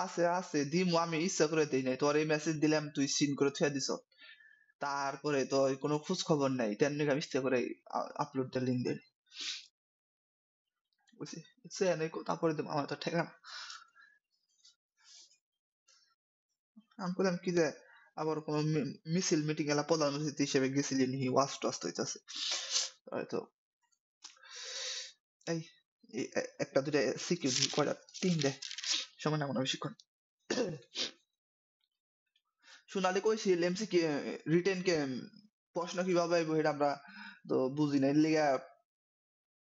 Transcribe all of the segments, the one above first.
আছে আছে দিমু, আমি ইচ্ছা করে দেই নাই, তোর এই মেসেজ দিলাম তুই সিন করে থুয়া দিছ, তারপরে তো কোনো খোঁজ খবর নাই, তেন আমি ইচ্ছা করে আপলোড দিয়ে লিঙ্ক দিই বুঝছি, সে নাই তারপরে দেবো, আমার তো ঠেকা না। আমি বললাম কি যে আবার কোনো মিছিল মিটিং এলা প্রধান অতিথি হিসেবে গেছিলি নি, ওয়াজ টাজ হইতাছে হয়তো। এই একটা দুটা সিকিউরিটি কয়টা তিনটে সময় না মনে হয় বেশিক্ষণ। সোনালি কইছিল এমসিকিউ রিটেন কে প্রশ্ন কিভাবে আইবো এটা আমরা তো বুঝি না, এর লিগা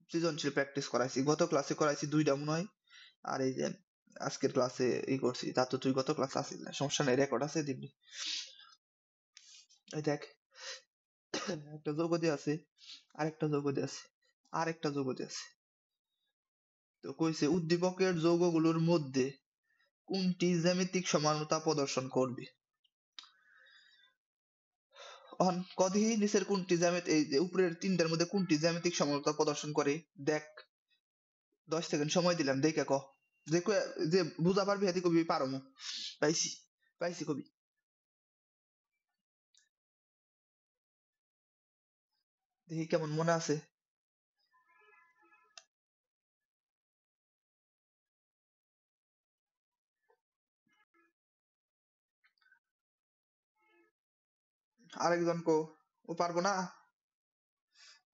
সৃজনশীল প্র্যাকটিস করাইছি, গত ক্লাসে করাইছি দুইটা মনে হয়, আর এই যে আজকের ক্লাসে ই করছি। তা তো তুই গত ক্লাসে আসিস না, সমস্যা নাই, রেকর্ড আছে দিবি। এই দেখ একটা যোগদি আছে, আরেকটা যোগদি আছে, আরেকটা যোগদি আছে। তো কইছে উদ্দীপকের যৌগগুলোর মধ্যে কোনটি জ্যামিতিক সমানতা প্রদর্শন করবে। কদি নিচের কোনটি জ্যামিতি, এই যে উপরের তিনটার মধ্যে কোনটি জ্যামিতিক সমানতা প্রদর্শন করে দেখ। 10 সেকেন্ড সময় দিলাম, দেখে ক, যে যে বুঝা পারবি হাতি কবি পারমু। পাইছি, পাইছি কবি। দেখি কেমন মনে আছে। আরেকজন কো, ও পারবো না।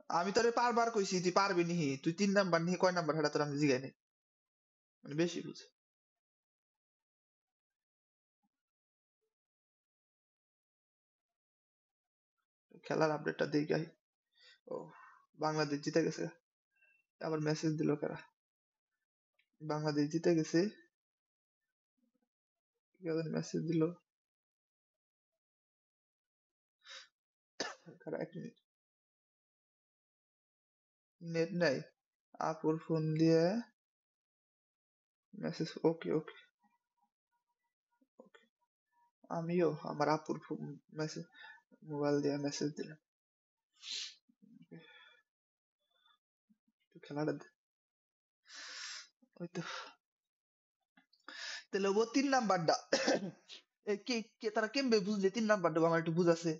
আমি তোরে পারবার কইছি, তুই পারবি নিহি, তুই 3 নাম্বার নিহি, কয় নাম্বার হেটা তোর আমি জিগাই নাই, মানে বেশি বুঝ। খেলার আপডেটটা দেখি আই। ও বাংলাদেশ জিতে গেছে, আবার মেসেজ দিল কারা, বাংলাদেশ জিতে গেছে, কেউ মেসেজ দিল কারা, 1 মিনিট, নেট নাই, আপুর ফোন দিয়ে মেসেজ, ওকে ওকে ওকে। আমিও আমার আপুর মেসেজ, মোবাইল দিয়ে মেসেজ দিলাম, খেলাটা ওই তো। তাহলে ও 3 নাম্বারটা কে কে তারা কেমবে বুঝলে 3 নাম্বারটা, আমার একটু বুঝাছে।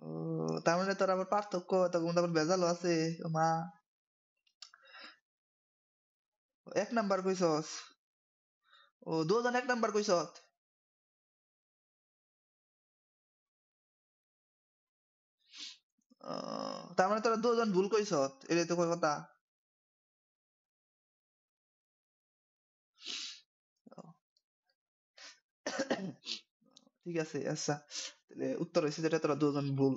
ও তার মানে তোর আবার পার্থক্য, তখন আবার ভেজালও আছে। ও মা, 1 নাম্বার কইছস, ও দুজন 1 নাম্বার কইছস। তার মানে তোরা দুজন ভুল কইছস, এটাই তো কই কথা। ঠিক আছে আচ্ছা, তাহলে উত্তর হয়েছে যেটা, তোরা দুজন ভুল।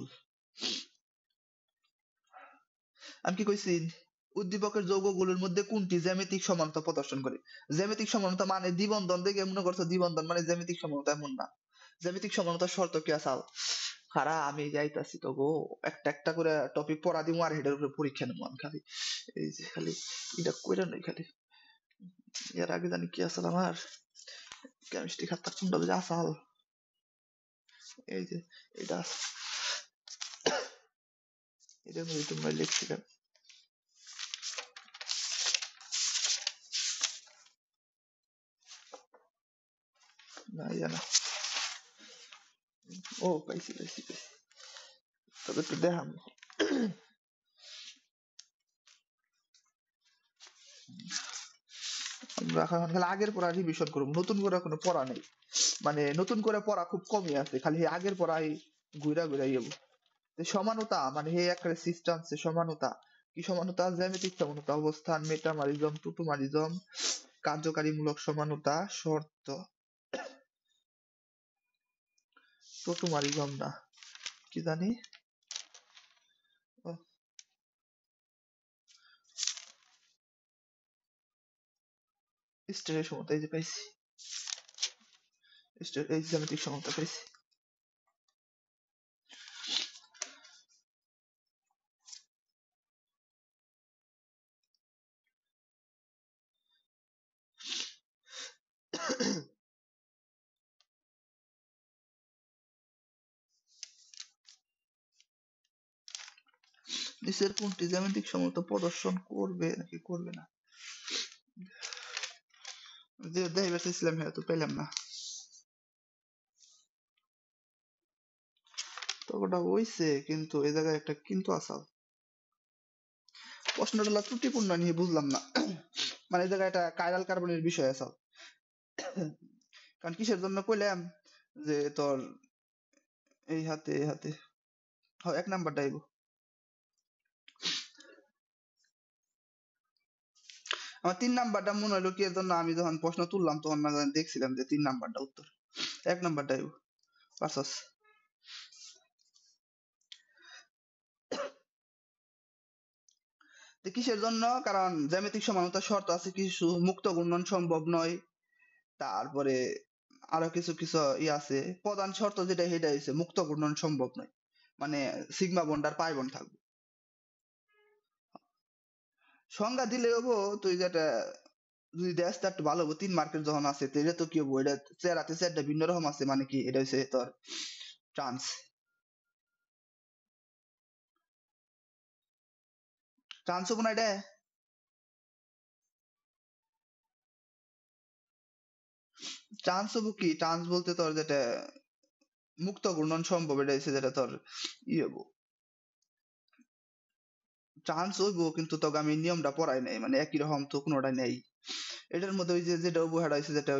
আমি কি কইছি, উদ্দীপকের যৌগগুলোর মধ্যে কোনটি জ্যামিতিক সমানতা প্রদর্শন করে। জ্যামিতিক সমানতা মানে দ্বিবন্ধন দেখে মনে করছো দ্বিবন্ধন মানে জ্যামিতিক সমানতা, এমন না। জ্যামিতিক সমানতার শর্ত কি আসাল, খারা আমি যাইতাছি তো গো, একটা একটা করে টপিক পড়া দিমু আর হেডের উপরে পরীক্ষা নেবো আমি খালি। এই যে খালি এটা কইরা নাই খালি, এর আগে জানি কি আসল আমার কেমিস্ট্রি খাতা কোনটা যে আসাল, এই যে এটা এটা মধ্যে তোমরা লিখছিলাম না, জানা। ও পাইছি পাইছি পাইছি, তবে তো দেখাম। আমরা এখন খালি আগের পড়া রিভিশন করবো, নতুন করে কোনো পড়া নেই, মানে নতুন করে পড়া খুব কমই আছে, খালি আগের পড়াই ঘুরা ঘুরা যাবো। সমানতা মানে হে একটা সিস্টেম আছে, সমানতা কি, সমানতা জ্যামিতিক সমানতা, অবস্থান, মেটামারিজম, টুটুমারিজম, কার্যকারীমূলক সমানতা, শর্ত, টুটুমারিজম না কি জানি, স্টেটের সমতা, এই যে পাইছি, এই জ্যামিতিক সমতা পাইছি। নিচের কোনটি জ্যামিতিক সমতা প্রদর্শন করবে নাকি করবে না? যে দেখাইবার চাইছিলাম হ্যাঁ তো পেলাম না। তো ওটা হইছে কিন্তু এই জায়গায় একটা কিন্তু আসাল প্রশ্নটা ত্রুটিপূর্ণ নিয়ে বুঝলাম না। মানে এই জায়গায় একটা কাইরাল কার্বনের বিষয় আসাল। কারণ কিসের জন্য কইলাম যে তোর এই হাতে এই হাতে হয় এক নাম্বারটা আইব। আমার 3 নাম্বারটা মনে হলো কি এর জন্য আমি যখন প্রশ্ন তুললাম তখন না জানি দেখছিলাম যে 3 নাম্বারটা উত্তর। 1 নাম্বারটা আইব। পারছস? তো কিসের জন্য? কারণ জ্যামিতিক সমানতার শর্ত আছে কিছু, মুক্ত ঘূর্ণন সম্ভব নয়। তারপরে আরো কিছু কিছু আছে। প্রধান শর্ত যেটা সেটা হইছে মুক্ত ঘূর্ণন সম্ভব নয়। মানে সিগমা বন্ড আর পাই বন্ড থাকবে। সংজ্ঞা দিলে হবো তুই যেটা যদি দেশ তা একটু ভালো হবো। 3 মার্কের যখন আছে তো এটা তো কি হবো, এটা চেহারাতে চারটা ভিন্ন রকম আছে, মানে কি এটা হচ্ছে তোর ট্রান্স ট্রান্স হবো না এটা। ট্রান্স হবো কি, ট্রান্স বলতে তোর যেটা মুক্ত ঘূর্ণন সম্ভব এটা হচ্ছে যেটা তোর ই হবো ট্রান্স হইবো, কিন্তু তোকে আমি নিয়মটা পড়াই নাই, মানে একই রকম তো কোনোটা নেই এটার মধ্যে। ওই যে যেটা হবো সেটা হচ্ছে যেটা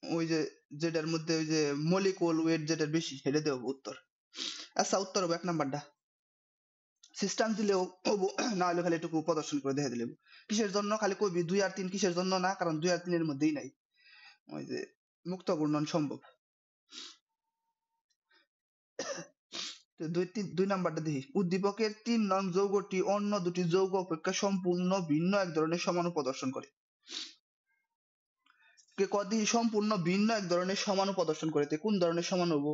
ওই যে যেটার মধ্যে ওই যে মলিকুল ওয়েট যেটা বেশি সেটা দেবো উত্তর। আচ্ছা উত্তর হবো 1 নাম্বারটা। সিস্টেম দিলেও হবো, না হলে খালি এটুকু প্রদর্শন করে দেখে দিলে হবো। কিসের জন্য খালি কবি 2 আর 3 কিসের জন্য না, কারণ 2 আর 3 এর মধ্যেই নাই ওই যে মুক্ত ঘূর্ণন সম্ভব। তো 2 নাম্বারটা দেখি, উদ্দীপকের 3 নং যৌগটি অন্য দুটি যৌগ অপেক্ষা সম্পূর্ণ ভিন্ন এক ধরনের সমাণু প্রদর্শন করে। কে কদি সম্পূর্ণ ভিন্ন এক ধরনের সমাণু প্রদর্শন করে, কোন ধরনের সমান হবো?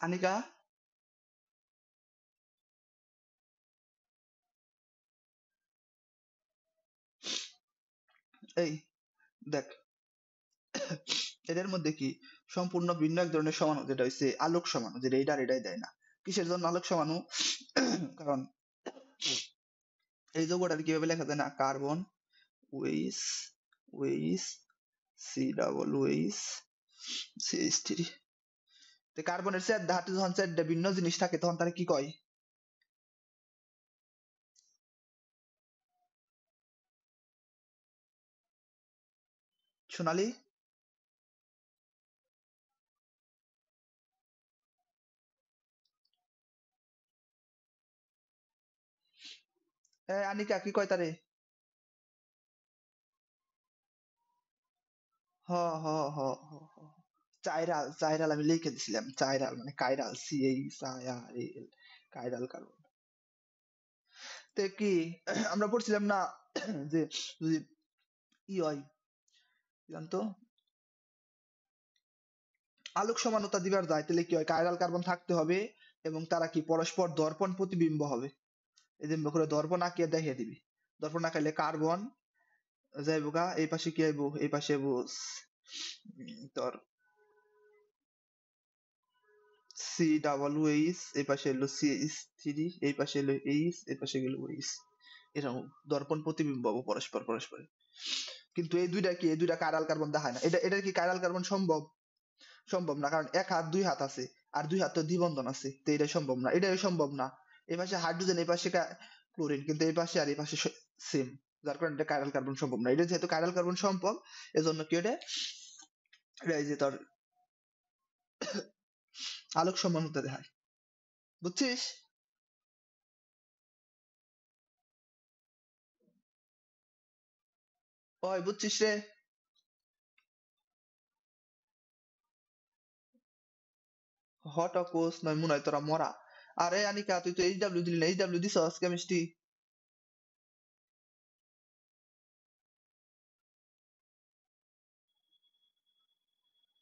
আনিকা এই দেখ, এদের মধ্যে কি সম্পূর্ণ ভিন্ন এক ধরনের সমাণু যেটা হচ্ছে আলোক সমাণু, যেটা এটা আর এটাই দেয় না। কিসের জন্য আলোক সমাণু? কারণ এই যৌগটার কিভাবে লেখা যায় না, carbon OH OH C double OH সিএইচ3। তো কার্বনের চার ধাতু যখন চারটা ভিন্ন জিনিস থাকে তখন তারা কি কয়? সোনালি আনিকা কি কয় তারে? হ হ হ হ হ। চাইরাল চাইরাল আমি লিখে দিছিলাম, চাইরাল মানে chiral, CH I R L, chiral carbon. তো কি আমরা পড়ছিলাম না যে যদি ই হয় জানতো আলোক সমানতা দিবার যায় তাহলে কি হয়, কাইরাল কার্বন থাকতে হবে এবং তারা কি পরস্পর দর্পণ প্রতিবিম্ব হবে। এই যে করে দর্পণ আঁকিয়ে দেখিয়ে দিবি, দর্পণ আঁকাইলে কার্বন যাইবো গা, এই পাশে কি আইবো, এই পাশে আইবো তোর সি ডাবল এইচ, এই পাশে এলো CH3, এই পাশে এলো এইচ, এই পাশে গেল এইচ। এরকম দর্পণ প্রতিবিম্ব হবো পরস্পর পরস্পরে। কিন্তু এই দুইটা কি, এই দুইটা কাইরাল কার্বন দেখায় না। এটা কি কাইরাল কার্বন সম্ভব? সম্ভব না, কারণ এক হাত 2 হাত আছে আর 2 হাত তো দ্বিবন্ধন আছে, তো এটা সম্ভব না, এটাই সম্ভব না। এই পাশে হাইড্রোজেন, এই পাশে ক্লোরিন, কিন্তু এই পাশে আর এই পাশে সেম, যার কারণে এটা কাইরাল কার্বন সম্ভব না। এটা যেহেতু কাইরাল কার্বন সম্ভব এজন্য কি এটা এই যে তোর আলোক সমানুতা দেখায়, বুঝছিস? ওই বুঝছিস রে? হট কোর্স নয় মনে হয় তোরা মরা। আরে আনিকা তুই তো এইচডব্লিউ দিলি না, এইচডব্লিউ দিছস কেমিস্ট্রি?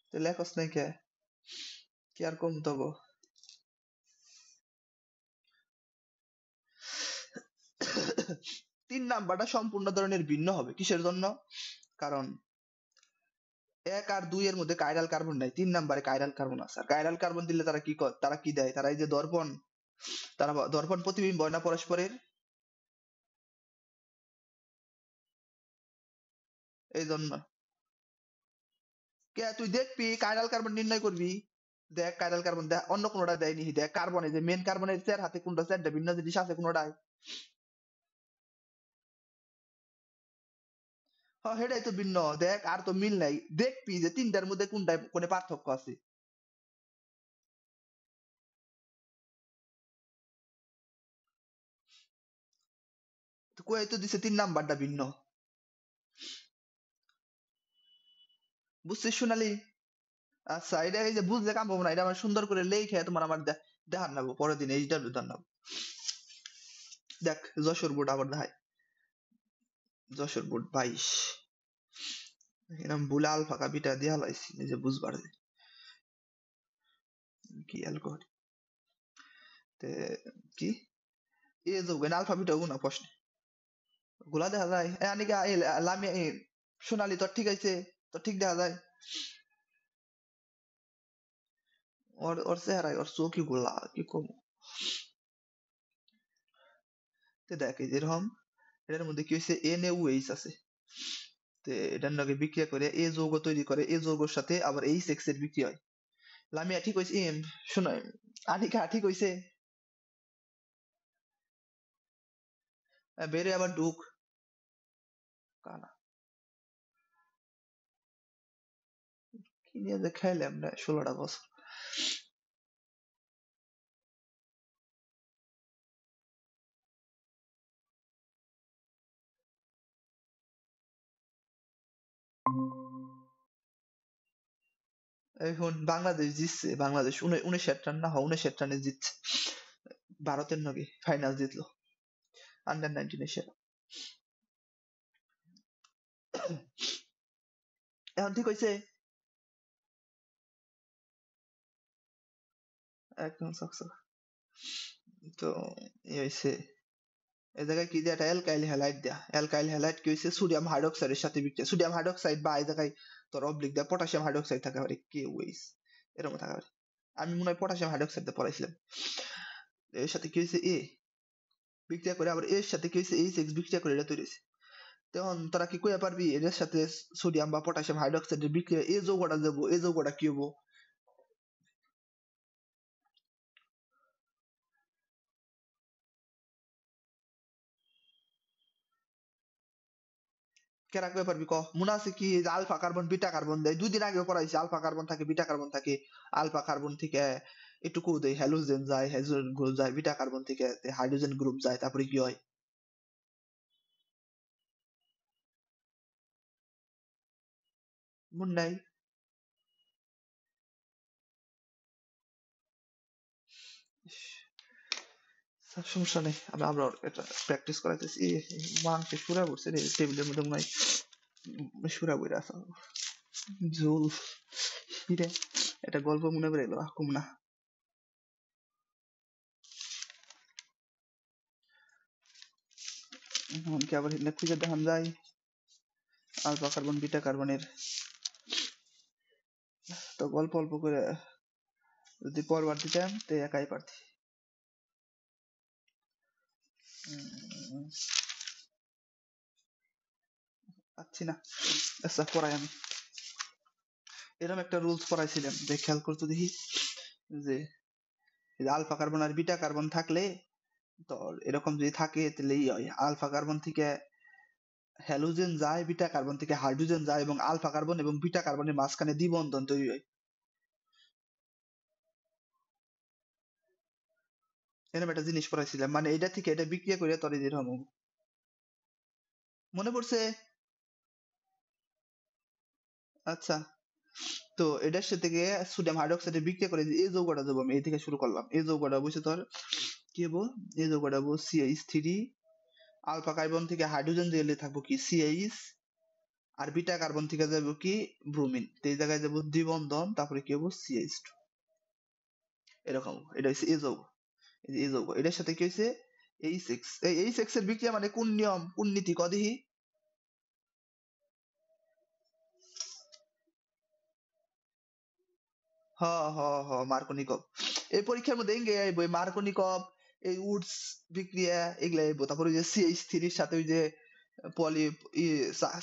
তুই লেখস নাই কে? কি আর কম তব। 3 নাম্বারটা সম্পূর্ণ ধরনের ভিন্ন হবে কিসের জন্য? কারণ 1 আর 2 এর মধ্যে কাইরাল কার্বন নাই, 3 নাম্বারে কাইরাল কার্বন আছে। আর কাইরাল কার্বন দিলে তারা কি দেয়? তারা এই যে দর্পণ, তারা দর্পণ প্রতিবিম্ব হয় না পরস্পরের, এই জন্য। কে তুই দেখবি কাইরাল কার্বন নির্ণয় করবি, দেখ কাইরাল কার্বন দেখ, অন্য কোনোটা দেয়নি, দেখ কার্বনে যে মেন কার্বনের চার হাতে কোনটা চারটা ভিন্ন জিনিস আছে কোনোটায়। হ্যাঁ সেটাই তো ভিন্ন, দেখ আর তো মিল নাই, দেখবি যে তিনটার মধ্যে কোনটায় কোনে পার্থক্য আছে। তো কই তো দিছে 3 নাম্বারটা ভিন্ন। বুঝছিস সোনালি? আচ্ছা এটা এই যে বুঝলে কাম পাবো না, এটা আমার সুন্দর করে লেখে তোমার আমার দেখার নাবো পরের দিন এইচডাব্লিউ দেখার নাবো। দেখ যশোর বোর্ড আবার দেখাই, যশোর বোর্ড 22 এরকম ভুলে আলফা কাপিটা দিয়া লাইছি এই যে বুঝবার যে কি অ্যালকোহল তে কি এ যোগ আলফা বিটা গুণ প্রশ্ন গুলা দেখা যায় আনিকা লামি সোনালি তোর ঠিক আছে, তোর ঠিক দেখা যায়? ওর ওর চেহারায় ওর চোখই গুলা কি কম। তে দেখ এই যেরকম এটার মধ্যে কি হয়েছে NaOH আছে, তে এটার লগে বিক্রিয়া করে এ যৌগ তৈরি করে, এ যৌগের সাথে আবার H এর বিক্রিয়া হয়। লামিয়া ঠিক হয়েছে শোনো, আনিকা ঠিক হয়েছে? বেরে আবার ঢুক কানা কি নিয়ে যে খাইলাম না 16টা বছর। এখন বাংলাদেশ জিতছে, বাংলাদেশ 59 রান না 59 রানে জিতছে, ভারতের নাকি ফাইনাল জিতলো আন্ডার 19 এসে। এখন ঠিক হয়েছে একদম সকসক। তো এই হয়েছে এই জায়গায় কি দিয়ে একটা অ্যালকাইল হ্যালাইড দেয়া, অ্যালকাইল হ্যালাইড কি হয়েছে সোডিয়াম হাইড্রোক্সাইডের সাথে বিক্রিয়া, সোডিয়াম হাইড্রোক্সাইড বা এই জায়গায় তোর অবলিক দেয়া পটাশিয়াম হাইড্রোক্সাইড থাকা পারে, কে ওইস এরকম থাকা পারে। আমি মনে হয় পটাশিয়াম হাইড্রোক্সাইড দিয়ে পড়াইছিলাম। এর সাথে কি হয়েছে এ বিক্রিয়া করে, আবার এর সাথে কি হয়েছে H বিক্রিয়া করে এটা তৈরি হয়েছে। তখন তোরা কি কইয়া পারবি এর সাথে সোডিয়াম বা পটাশিয়াম হাইড্রোক্সাইডের বিক্রিয়া এই যৌগটা যাবো, এই যৌগটা কি হবো? কেরা কইয়া পারবি ক? মনে আছে কি যে আলফা কার্বন বিটা কার্বন দেয়, 2 দিন আগেও পড়াইছি আলফা কার্বন থাকে বিটা কার্বন থাকে, আলফা কার্বন থেকে একটু দেয় হ্যালোজেন যায়, হ্যালোজেন গ্রুপ যায়, বিটা কার্বন থেকে হাইড্রোজেন গ্রুপ যায়, তারপরে কি হয়? মনে নাই? ইস, সমস্যা নেই, আমরা এটা প্র্যাকটিস করাইতেছি। মাংসে সুরা পড়ছে রে টেবিলের মধ্যে, মনে হয় সুরা বইরা আছে ঝোল। রে এটা গল্প মনে পড়ে এলো আকুম না। এমনকি আবার হিন্দা খুঁজে দেখান যায় আলফা কার্বন বিটা কার্বনের, তো গল্প অল্প করে যদি পরবার দিতাম তো একাই পারতি। পাচ্ছি না, আচ্ছা পড়াই আমি। এরকম একটা রুলস পড়াইছিলাম যে খেয়াল করতে দেখি যে আলফা কার্বন আর বিটা কার্বন থাকলে, তো এরকম যদি থাকে তাহলে এই হয় আলফা কার্বন থেকে হ্যালোজেন যায়, বিটা কার্বন থেকে হাইড্রোজেন যায়, এবং আলফা কার্বন এবং বিটা কার্বনের মাঝখানে দ্বিবন্ধন তৈরি হয়। এরকম একটা জিনিস পড়াইছিলাম, মানে এটা থেকে এটা বিক্রিয়া করে তরে যেরকম মনে পড়ছে। আচ্ছা, তো এটার সাথে গিয়ে সোডিয়াম হাইড্রোক্সাইডে বিক্রিয়া করে এই যৌগটা দেবো, আমি এই থেকে শুরু করলাম। এই যৌগটা বসে তোর কি হবো, এই যৌগটা হবো CH3, আলফা কার্বন থেকে হাইড্রোজেন দিলে থাকবো কি CH, আর বিটা কার্বন থেকে যাবো কি ব্রোমিন, তো এই জায়গায় যাবো দ্বিবন্ধন, তারপরে কি হবো CH2, এরকম। এটা হচ্ছে এই যৌগ, এই যে এই যৌগ এটার সাথে কি হয়েছে H6 এই H6 এর বিক্রিয়া মানে কোন নিয়ম কোন নীতি ক দেখি? হ হ হ মার্কোনিকভ। এই পরীক্ষার মধ্যে এঙ্গে আইবো এই মার্কোনিকভ, এই উডস বিক্রিয়া এগুলা আইবো। তারপর ওই যে CH3 এর সাথে ওই যে পলি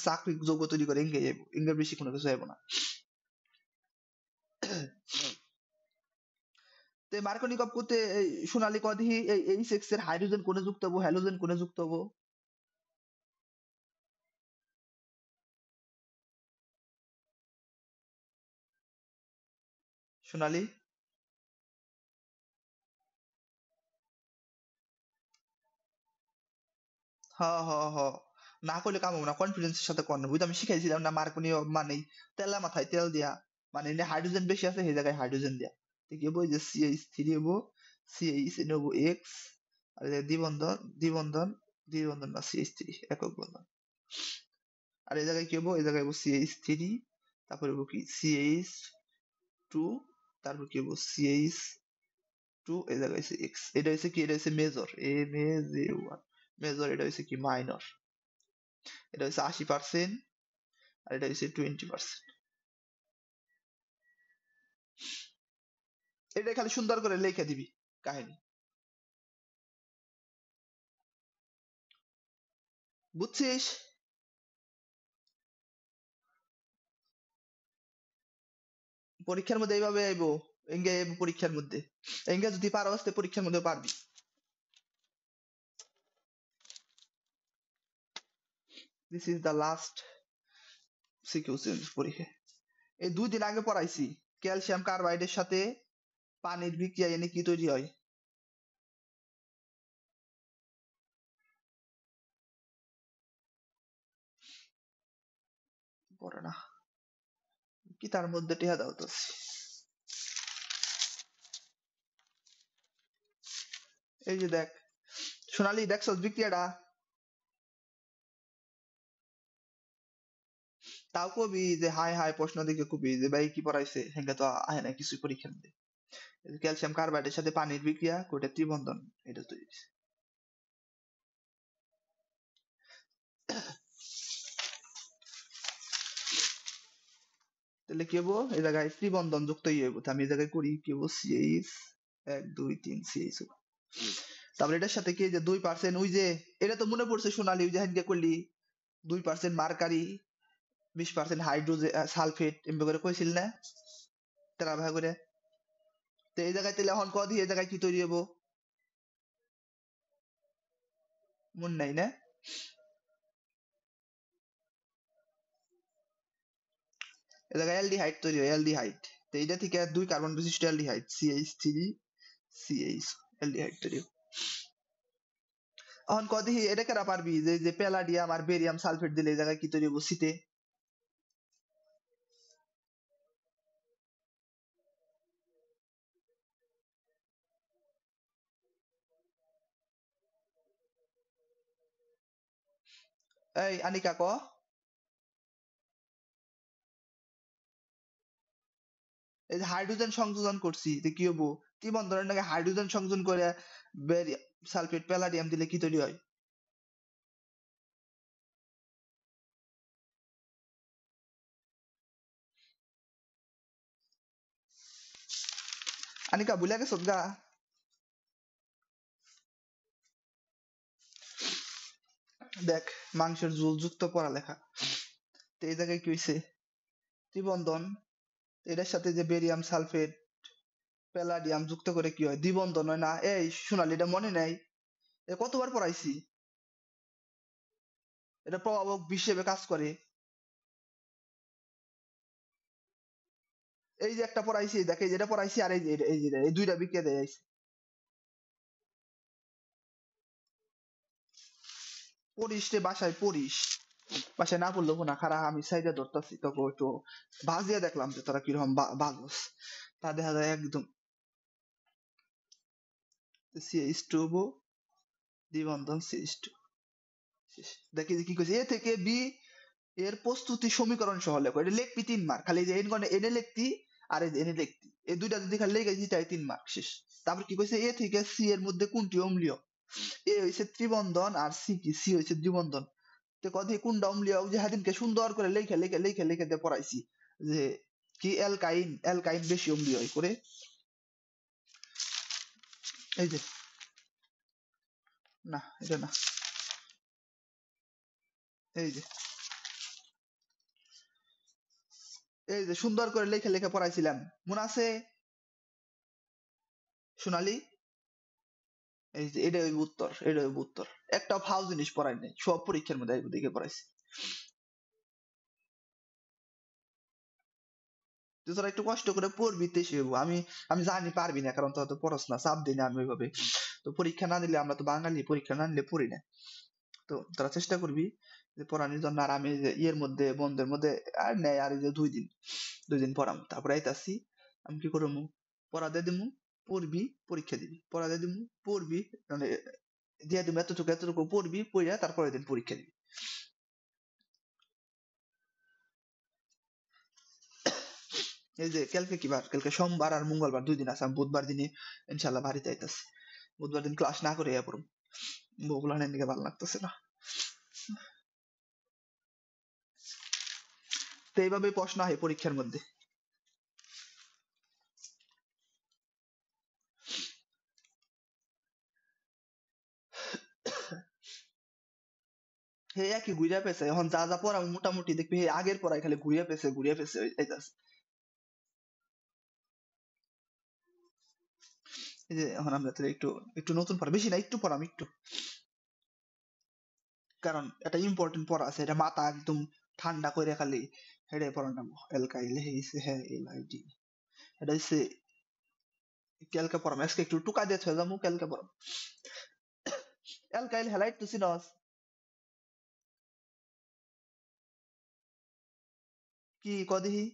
চাকরিক যৌগ তৈরি করে এঙ্গে আইবো। এঙ্গের বেশি কোনো কিছু আইবো না। তো এই মার্কোনিকভ করতে এই সোনালী ক দেখি এই H6 এর হাইড্রোজেন কোনে যুক্ত হবো, হ্যালোজেন কোনে যুক্ত হবো? সোনালী? হ হ হ না করলে কাম হবে না, কনফিডেন্সের সাথে কর বুঝতে আমি শিখাইছিলাম না মার্কোনিকভ মানেই তেলা মাথায় তেল দিয়া, মানে এনে হাইড্রোজেন বেশি আছে সেই জায়গায় হাইড্রোজেন দিয়া। তো কি হবো এই যে CH3 হবো, CH এনে হবো X, আর এই যে দ্বিবন্ধন দ্বিবন্ধন দ্বিবন্ধন না CH3 একক বন্ধন। আর এই জায়গায় কি হবো এই জায়গায় হবো CH3, তারপরে হবো কি CH2, তারপর কি হবো CH2, এই জায়গায় হচ্ছে X। এটা হচ্ছে কি এটা হচ্ছে মেজর MaJ1 মেজর, এটা হচ্ছে কি মাইনর, এটা হচ্ছে 80% আর এটা হচ্ছে 20%। এটা খালি সুন্দর করে লিখে দিবি কাহিনী, বুঝছিস? পরীক্ষার মধ্যে এইভাবে আইবো, এঙ্গে আইবো পরীক্ষার মধ্যে, এঙ্গে যদি পারোস তে পরীক্ষার মধ্যে পারবি। দিস ইজ দ্য লাস্ট সিকিউশন পরীক্ষা। এই 2 দিন আগে পড়াইছি ক্যালসিয়াম কার্বাইডের সাথে পানির বিক্রিয়া এনে কি তৈরি হয়। পড়ে না কি তার মধ্যে টেহা দাও তো। এই যে দেখ সোনালী দেখছস বিক্রিয়াটা? তাও কবি যে হাই হাই প্রশ্ন দিকে কবি যে ভাই কি পড়াইছে হেঙ্গে তো আহে না কিছু পরীক্ষার মধ্যে। ক্যালসিয়াম কার্বাইডের সাথে পানির বিক্রিয়া কোটা ত্রিবন্ধন এটা তৈরি হইছে। তাহলে কি হবো এই জায়গায় ত্রিবন্ধন যুক্ত ইয়ে হইব, আমি এই জায়গায় করি কি হবো CH 1 2 3 CH। তারপর এটার সাথে কি যে 2% ওই যে এটা তো মনে পড়ছে সোনালী ওই যে হেনকে করলি 2% মার্কারি 20% হাইড্রোজেন সালফেট এমনি করে কইছিল না তেরা ভাগ করে। তো এই জায়গায় তাহলে এখন কদি এই জায়গায় কি তৈরি হবো মন নাই না? এই জায়গায় অ্যালডিহাইড তৈরি হয় অ্যালডিহাইড, তো এইটা থেকে 2 কার্বন বিশিষ্ট অ্যালডিহাইড CH3 CH অ্যালডিহাইড তৈরি হবে। এখন কদি এটা কেরা পারবি যে যে প্যালাডিয়াম আর বেরিয়াম সালফেট দিলে এই জায়গায় কি তৈরি হবো সিতে? এই আনিকা ক এই যে হাইড্রোজেন সংযোজন করছি তো কি হবো ত্রিবন্ধনের নাকি হাইড্রোজেন সংযোজন করে বেরিয়াম সালফেট প্যালাডিয়াম দিলে কি তৈরি হয়? আনিকা ভুলে গেছ গা? দেখ মাংসের ঝোল যুক্ত পড়ালেখা, তো এই জায়গায় কি হয়েছে ত্রিবন্ধন, এটার সাথে যে বেরিয়াম সালফেট প্যালাডিয়াম যুক্ত করে কি হয় দ্বিবন্ধন হয় না? এই সোনালি এটা মনে নাই? এ কতবার পড়াইছি, এটা প্রভাবক হিসেবে কাজ করে। এই যে একটা পড়াইছি দেখ এই যেটা পড়াইছি আর এই যে এই যে এই দুইটা বিক্রিয়া দেয় আইছে। পড়িস রে বাসায় পড়িস, বাসায় না পড়লেও না খারাপ আমি সাইডে ধরতাছি তোকে একটু ভাজিয়া দেখলাম যে তোরা কিরকম ভাজস, তা দেখা যায় একদম CH2 দ্বিবন্ধন CH2 দেখি যে কি কইছে এ থেকে বি এর প্রস্তুতি সমীকরণ সহ লেখো, এটা লিখবি 3 মার্ক, খালি এই যে এনে লিখতি আর এই যে এনে লিখতি এই দুইটা যদি খালি লিখে দিই তাই 3 মার্ক শেষ। তারপর কি কইছে এ থেকে সি এর মধ্যে কোনটি অম্লীয়, এ হইছে ত্রিবন্ধন আর সি কি, সি হইছে দ্বিবন্ধন। তো কদি কোনটা অম্লীয়, ওই যে সেদিনকে সুন্দর করে লেখে লেখে লেখে লেখে দিয়ে পড়াইছি যে কি অ্যালকাইন, অ্যালকাইন বেশি অম্লীয় হয় করে। এই যে না, এটা না, এই যে এই যে সুন্দর করে লেখে লেখে পড়াইছিলাম, মনে আছে সোনালি? এই যে এটা হইব উত্তর, এটা হইব উত্তর। একটা ফাও জিনিস পড়াই নাই, সব পরীক্ষার মধ্যে আইব দেখে পড়াইছি। তুই তোরা একটু কষ্ট করে পড়বি তে হইব। আমি আমি জানি পারবি না, কারণ তোরা তো পড়স না, চাপ দিই না আমি ওইভাবে। তো পরীক্ষা না দিলে, আমরা তো বাঙালি, পরীক্ষা না দিলে পড়ি না। তো তোরা চেষ্টা করবি যে পড়ানোর জন্য। আর আমি যে ইয়ের মধ্যে, বন্ধের মধ্যে আর নেই, আর এই যে 2 দিন পড়াম, তারপরে আইতাছি। আমি কি করবো, পড়া দিয়ে দিমু, পড়বি, পরীক্ষা দিবি, পড়া দিয়ে দিমু, পড়বি, মানে দিয়ে দিমু এতটুকু এতটুকু পড়বি, পড়া তারপরের দিন পরীক্ষা দিবি। এই যে কালকে কি বার, কালকে সোমবার আর মঙ্গলবার 2 দিন আছে। আমি বুধবার দিনই ইনশাল্লাহ বাড়িতে আইতাছি। বুধবার দিন ক্লাস না করে পড়ুম, বগুলা নেন দিকে ভালো লাগতেছে না। তো এইভাবে প্রশ্ন হয় পরীক্ষার মধ্যে। হে একই ঘুরিয়া পেছে, এখন যা যা পড়া মোটামুটি দেখবি হে আগের পড়াই খালি ঘুরিয়া পেছে যাইতাছে। এই যে এখন আমরা তাহলে একটু একটু নতুন পড়া, বেশি না, একটু পড়াম একটু, কারণ এটা ইম্পর্টেন্ট পড়া আছে, এটা মাথা একদম ঠান্ডা করে খালি হেডে পড়া নামো। এলকাইল হেইছে, হ্যাঁ এল আই ডি, এটা হচ্ছে কালকে পড়াম। আজকে একটু টুকা দিয়ে থয়ে যাবো, কালকে পড়াম। এলকাইল হেলাইট তো চিনস? কি কদিহি?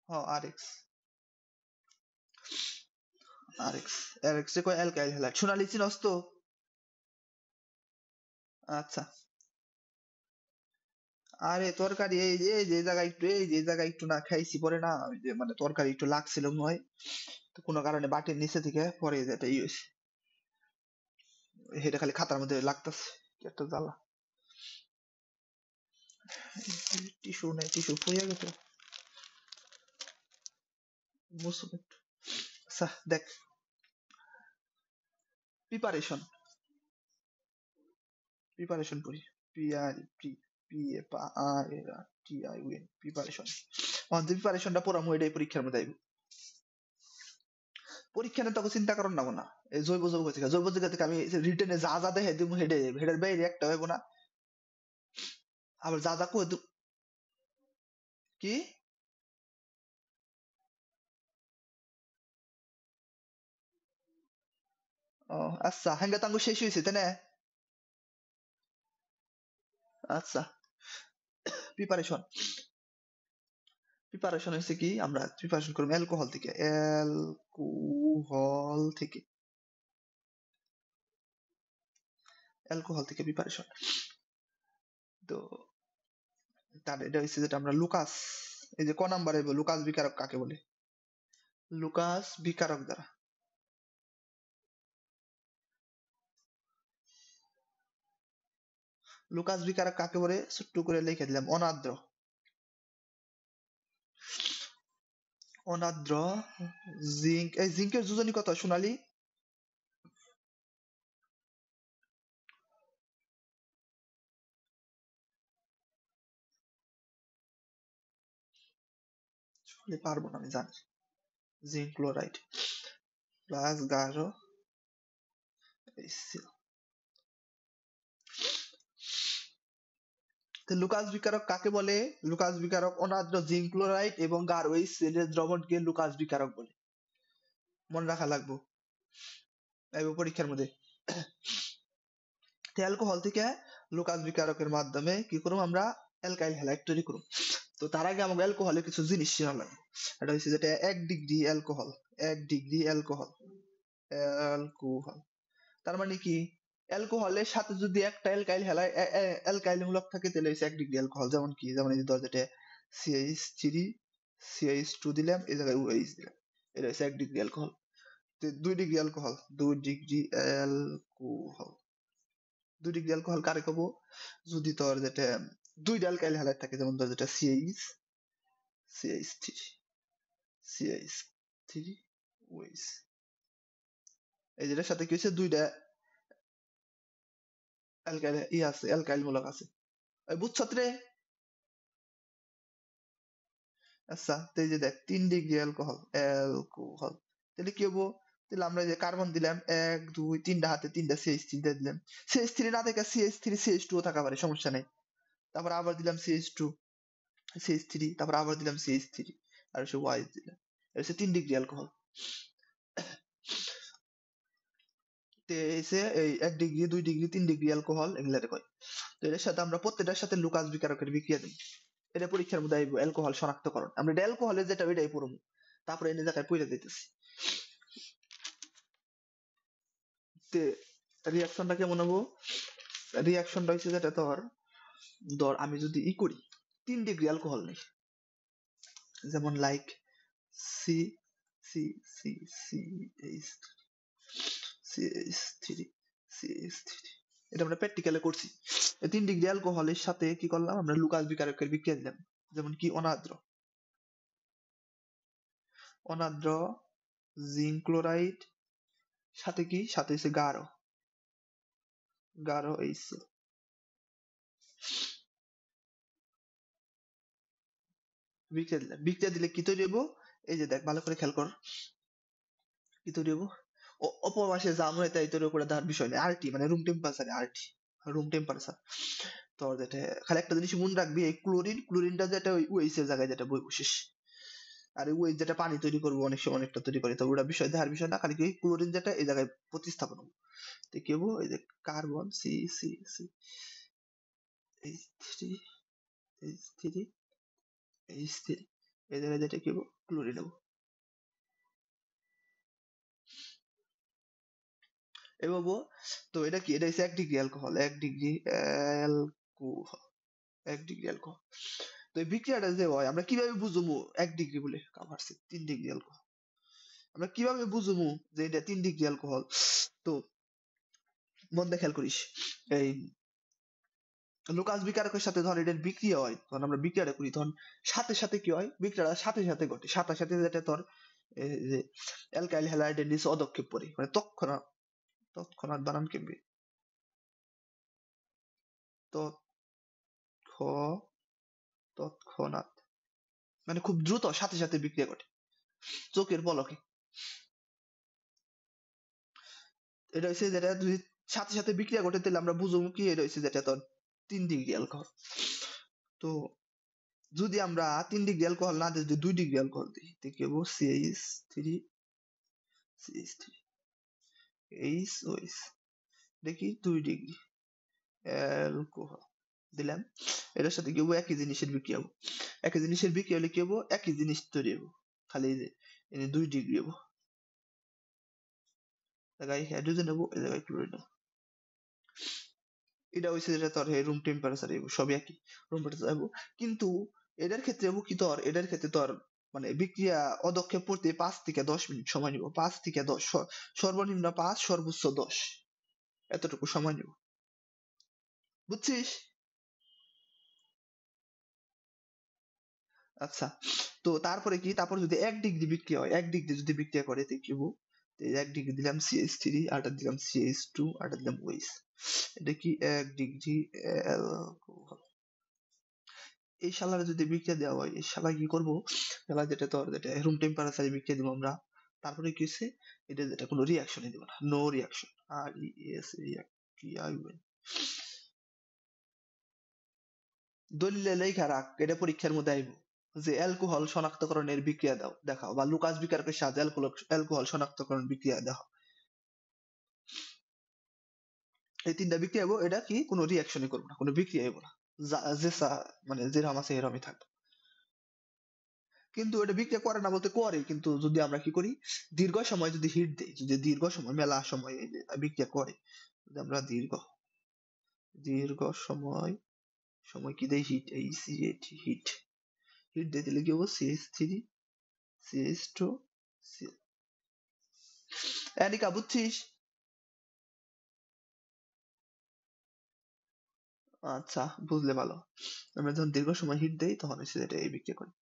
হ আরএক্স, আরএক্স, আরএক্স এ কয় অ্যালকাইল হ্যালাইড। সোনালি চিনস তো? আচ্ছা। আরে তরকারি এই যে, যে জায়গায় একটু, এই যে জায়গায় একটু না খাইছি পরে না, ওই যে মানে তরকারি একটু লাগছিল মনে হয়, তো কোনো কারণে বাটির নিচে থেকে পরে যেটা ই হয়েছে, সেটা খালি খাতার মধ্যে লাগতেছে, কি একটা জ্বালা। টিস্যু নাই, টিস্যু ফুরিয়ে গেছে, মুসুম একটু। আচ্ছা দেখ, প্রিপারেশন, প্রিপারেশন পড়ি। P R P, P A পা R A T I O N, preparation. আমাদের প্রিপারেশনটা পড়ামু, এটাই পরীক্ষার মধ্যে আইব। পরীক্ষা নিয়ে তখন চিন্তা করার নাম না। এই জৈব যৌগ থেকে, জৈব যৌগ থেকে আমি রিটেনে যা যা দেখে দিব হেডে, হেডের বাইরে একটা হইব না। আবার যা যা কই কি, ও আচ্ছা, হ্যাঙ্গা তাঙ্গু শেষ হয়েছে তাই না? আচ্ছা, প্রিপারেশন, প্রিপারেশন হচ্ছে কি, আমরা প্রিপারেশন করব অ্যালকোহল থেকে, অ্যালকোহল থেকে, অ্যালকোহল থেকে প্রিপারেশন। তো তার এটা হচ্ছে যেটা আমরা লুকাস, এই যে ক নাম্বারে লুকাস বিকারক কাকে বলে? লুকাস বিকারক দ্বারা, লুকাস বিকারক কাকে বলে ছোট্ট করে লিখে দিলাম, অনাদ্র, অনাদ্র জিঙ্ক। এই জিঙ্কের যোজনী কত সোনালী? পারবো না আমি জানি। Zinc chloride plus 11 HCl। তো লুকাস বিকারক কাকে বলে? লুকাস বিকারক অনাদ্র জিঙ্ক ক্লোরাইড এবং গাঢ় HCl এর দ্রবণকে লুকাস বিকারক বলে। মনে রাখা লাগবে এই পরীক্ষার মধ্যে। অ্যালকোহল থেকে লুকাস বিকারকের মাধ্যমে কি করব আমরা, অ্যালকাইল হ্যালাইড তৈরি করব। তো তার আগে আমাকে অ্যালকোহলের কিছু জিনিস চেনা লাগবে। এটা হচ্ছে যেটা 1 degree alcohol, 1 degree alcohol, alcohol তার মানে কি, অ্যালকোহলের সাথে যদি একটা অ্যালকাইল হ্যালাইড, অ্যালকাইল মূলক থাকে, তাহলে হচ্ছে 1 ডিগ্রি অ্যালকোহল। যেমন কি, যেমন এই যে ধর যেটা CH3, CH2 দিলাম, এই জায়গায় OH দিলাম, এটা হচ্ছে 1 degree alcohol. 2 degree alcohol, 2 degree alcohol, 2 degree alcohol কারে কব? যদি তোর যেটা দুইটা অ্যালকাইল হ্যালাইড থাকে, যেমন তোর যেটা CH3 CH3 ওএইচ, এই যেটার সাথে কি হচ্ছে দুইটা অ্যালকাইল আছে, অ্যালকাইল মূলক আছে। বুঝছত রে? আচ্ছা, তো এই যে দেখ 3 ডিগ্রি অ্যালকোহল, তাহলে কি হবো? তাহলে আমরা যে কার্বন দিলাম 1 2 3টা হাতে 3টা CH3 দিয়ে দিলাম, CH3 না থেকে CH3 CH2 থাকা পারে, সমস্যা নাই। তারপর আবার দিলাম CH2 CH3, তারপর আবার দিলাম CH3, আর সে ওয়াই দিলাম, এটা হচ্ছে 3 ডিগ্রি অ্যালকোহল। তে এসে এই 1 ডিগ্রি 2 ডিগ্রি 3 ডিগ্রি অ্যালকোহল এগুলাতে কয়। তো এর সাথে আমরা প্রত্যেকটার সাথে লুকাস বিকারকের বিক্রিয়া দিই, এটা পরীক্ষার মধ্যে আইবো অ্যালকোহল শনাক্তকরণ, আমরা এটা অ্যালকোহলের যেটা ওইটাই পড়বো, তারপরে এই জায়গায় পড়ে দিতেছি। তে রিয়াকশনটা কেমন হবো? রিয়াকশনটা হচ্ছে যেটা তোর, ধর আমি যদি করি 3 ডিগ্রি অ্যালকোহল নেই, যেমন like C C C C H CH3 CH3, এটা আমরা প্র্যাকটিক্যালে করছি। 3 ডিগ্রি অ্যালকোহলের সাথে কি করলাম আমরা? লুকাস বিকারকের বিক্রিয়া দিলাম, যেমন কি অনাদ্র অনাদ্র জিঙ্ক ক্লোরাইড, সাথে কি সাথে হচ্ছে গাঢ় গাঢ় HCl, বিক্রিয়া দিলাম। বিক্রিয়া দিলে কি তৈরি হবো? এই যে দেখ ভালো করে খেয়াল কর, কি তৈরি হবো? অপরপাশে যা মনে তাই তৈরি করে দেওয়ার বিষয় নেই, আরটি মানে রুম টেম্পারেচারে, আরটি রুম টেম্পারেচার। তো যেটা খালি একটা জিনিস মনে রাখবি, এই ক্লোরিনটা যেটা ওই ওএইচ এর জায়গায় যেটা বই বসিস, আর ওই যেটা পানি তৈরি করবো অনেক সময় অনেকটা তৈরি করে, তো ওটা বিষয় দেখার বিষয় না, খালি কি ক্লোরিন যেটা এই জায়গায় প্রতিস্থাপন হবো। তো কি হবো? এই যে carbon C C C H3 H3 H3, এই জায়গায় যেটা কি হবো? ক্লোরিন হবো। এভাবো। তো এটা কি? এটা হচ্ছে 1 degree alcohol, 1 degree alcohol, 1 degree alcohol. তো এই বিক্রিয়াটা যে হয় আমরা কিভাবে বুঝবো 1 ডিগ্রি বলে? কাভারছে 3 ডিগ্রি অ্যালকোহল, আমরা কিভাবে বুঝবো যে এটা 3 ডিগ্রি অ্যালকোহল? তো মন দিয়ে খেয়াল করিস, এই লুকাস বিকারকের সাথে ধর এটার বিক্রিয়া হয়, তখন আমরা বিক্রিয়াটা করি, তখন সাথে সাথে কি হয়? বিক্রিয়াটা সাথে সাথে ঘটে, সাথে সাথে যেটা তোর এই যে অ্যালকাইল হ্যালাইডের নিচে অদক্ষেপ পড়ে, মানে তৎক্ষণাৎ, তৎক্ষণাৎ বানান কেমবে? তৎক্ষ তৎক্ষণাৎ, মানে খুব দ্রুত সাথে সাথে বিক্রিয়া ঘটে, চোখের পলকে। এটা হচ্ছে যেটা যদি সাথে সাথে বিক্রিয়া ঘটে, তাহলে আমরা বুঝবো কি এটা হচ্ছে যেটা তোর 3 ডিগ্রি অ্যালকোহল। তো যদি আমরা 3 ডিগ্রি অ্যালকোহল না দিয়ে যদি 2 ডিগ্রি অ্যালকোহল দিই, তো কি হবো? CH3 CH3 HOH, দেখি 2 ডিগ্রি অ্যালকোহল দিলাম, এটার সাথে কি হবো? একই জিনিসের বিক্রিয়া হবো, একই জিনিসের বিক্রিয়া হলে কি হবো? একই জিনিস তৈরি হবো, খালি এই যে 2 ডিগ্রি হবো, জায়গায় হাইড্রোজেন হবো, এই জায়গায় ক্লোরিন হবো। এটা হচ্ছে যেটা তোর রুম টেম্পারেচার সবই একই, রুম টেম্পারেচার হবো। কিন্তু এটার ক্ষেত্রে হবো কি তোর, এটার ক্ষেত্রে তোর মানে বিক্রিয়া অদক্ষেপ পড়তে 5 থেকে 10 মিনিট সময় নিব, 5 থেকে 10, সর্বনিম্ন 5 সর্বোচ্চ 10, এতটুকু সময় নিব, বুঝছিস? আচ্ছা, তো তারপরে কি? তারপর যদি 1 ডিগ্রি বিক্রিয়া হয়, 1 ডিগ্রি যদি বিক্রিয়া করে, তো কি হবো? 1 ডিগ্রি দিলাম CH3, আরটা দিলাম CH2, আরটা দিলাম OH, এটা কি 1 ডিগ্রি অ্যালকোহল। এই শালারে যদি বিক্রিয়া দেওয়া হয়, এই শালা কি করবো? শালা যেটা তোর যেটা রুম টেম্পারেচারে বিক্রিয়া দিব আমরা, তারপরে কি হচ্ছে? এটা যেটা কোনো রিয়াকশনই দিব না, নো রিয়াকশন, RES রিয়াকশন। দলিলে লেখা রাখ, এটা পরীক্ষার মধ্যে আইবো, যে অ্যালকোহল শনাক্তকরণের বিক্রিয়া দাও দেখাও, বা লুকাস বিকারকের সাহায্যে অ্যালকোহল শনাক্তকরণ বিক্রিয়া দেখাও। এই 3টা বিক্রিয়া হবো, এটা কি কোনো রিয়াকশনই করবো না, কোনো বিক্রিয়া হবো না, মানে যেরকম আছে এরকমই থাকবে। কিন্তু এটা বিক্রিয়া করে না বলতে করে, কিন্তু যদি আমরা কি করি? দীর্ঘ সময় যদি হিট দেই, যদি দীর্ঘ সময় মেলা সময় এই যে বিক্রিয়া করে, যদি আমরা দীর্ঘ দীর্ঘ সময় সময় কি দেই? হিট, এই CH হিট, হিট দিয়ে দিলে কি হবো? CH3 CH2 অ্যানিকা বুঝছিস? আচ্ছা, বুঝলে ভালো। আমরা যখন দীর্ঘ সময় হিট দেই তখন হচ্ছে এটা এই বিক্রিয়া করি।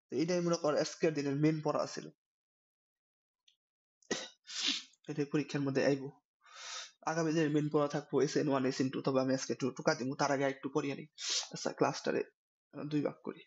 তো এইটাই মনে কর আজকের দিনের মেন পড়া ছিল। এটাই পরীক্ষার মধ্যে আইবো। আগামী দিনের মেন পড়া থাকবো SN1 SN2, তবে আমি আজকে একটু টুকা দিমু, তার আগে একটু পড়িয়ে নিই। আচ্ছা, ক্লাসটারে 2 ভাগ করি।